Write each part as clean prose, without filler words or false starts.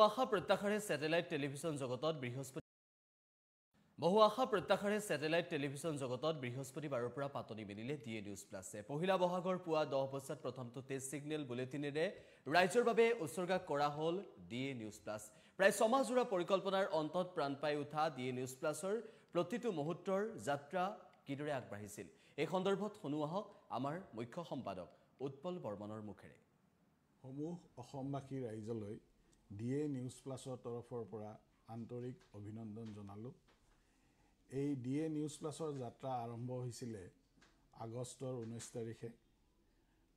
আশা প্ৰত্যাশাৰে satellite television জগতত বৃহস্পতিবাৰৰ পৰা পাতনি মেলিলে ডিএ নিউজ প্লাছে। পহিলা বহাগৰ পুৱা 10 বজাত প্ৰথমটো টেষ্ট সিগনেল বুলেটিনেৰে ৰাইজৰ বাবে উৎসৰ্গা কৰা হ'ল ডিএ নিউজ প্লাছ। প্ৰায় সমাজজোৰা পৰিকল্পনাৰ অন্তত প্ৰাণ পাই উঠা ডিএ নিউজ প্লাছৰ প্ৰতিটো মুহূৰ্তৰ যাত্ৰা কিদৰে আগবাঢ়িছিল এই সন্দৰ্ভত শুনো আহক আমাৰ মুখ্য সম্পাদক উৎপল বৰ্মনৰ মুখেৰে। সমূহ অসমবাসী ৰাইজলৈ ডিএ নিউজ প্লাছৰ তৰফৰ পৰা আন্তৰিক অভিনন্দন জনালোঁ। এই ডিএ নিউজ প্লাছৰ যাত্ৰা আৰম্ভ হৈছিলে আগষ্টৰ 19 তাৰিখে।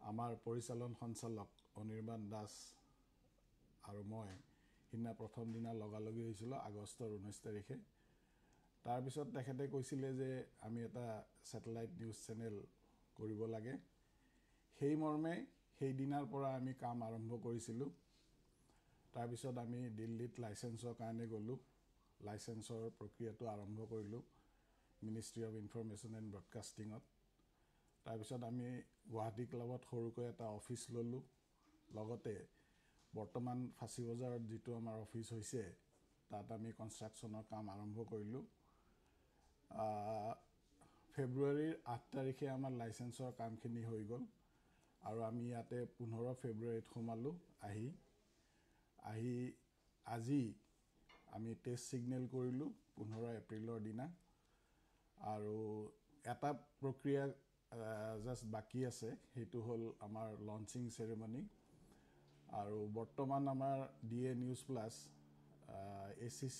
আমাৰ পৰিচালন সঞ্চালক অনিৰ্বাণ দাস আৰু মই সিদিনা প্ৰথম দিনা লগালগি হৈছিলোঁ আগষ্টৰ 19 তাৰিখে। তাৰপিছত তেখেতে কৈছিলে যে আমি এটা স্যাটেলাইট নিউজ চেনেল কৰিব লাগে। সেই মৰ্মে সেই দিনাৰ পৰা আমি কাম আৰম্ভ কৰিছিলোঁ। তাৰপিছত আমি দিল্লীত লাইচেন্সৰ কাৰণে গ'লোঁ। লাইচেন্সৰ প্ৰক্ৰিয়াটো আৰম্ভ কৰিলোঁ মিনিষ্ট্ৰী অফ ইনফৰমেশ্যন এণ্ড ব্ৰডকাষ্টিঙত। তাৰপিছত আমি গুৱাহাটী ক্লাবত সৰুকৈ এটা অফিচ ল'লোঁ। লগতে বৰ্তমান ফাঁচী বজাৰত যিটো আমাৰ অফিচ হৈছে তাত আমি কনষ্ট্ৰাকশ্যনৰ কাম আৰম্ভ কৰিলোঁ। ফেব্ৰুৱাৰীৰ 8 তাৰিখে আমাৰ লাইচেন্সৰ কামখিনি হৈ গ'ল আৰু আমি ইয়াতে 15 ফেব্ৰুৱাৰীত সোমালোঁ। আজি আমি টেষ্ট সিগনেল কৰিলোঁ 15 এপ্ৰিলৰ দিনা। আৰু এটা প্ৰক্ৰিয়া জাষ্ট বাকী আছে, সেইটো হ'ল আমাৰ লঞ্চিং চেৰেমনি। আৰু বৰ্তমান আমাৰ ডিএ নিউজ প্লাছ ACC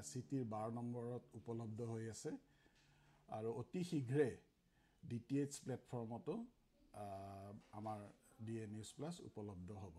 চিটিৰ 12 নম্বৰত উপলব্ধ হৈ আছে আৰু অতি শীঘ্ৰে DTH প্লেটফৰ্মতো আমাৰ ডিএ নিউজ প্লাছ উপলব্ধ হ'ব।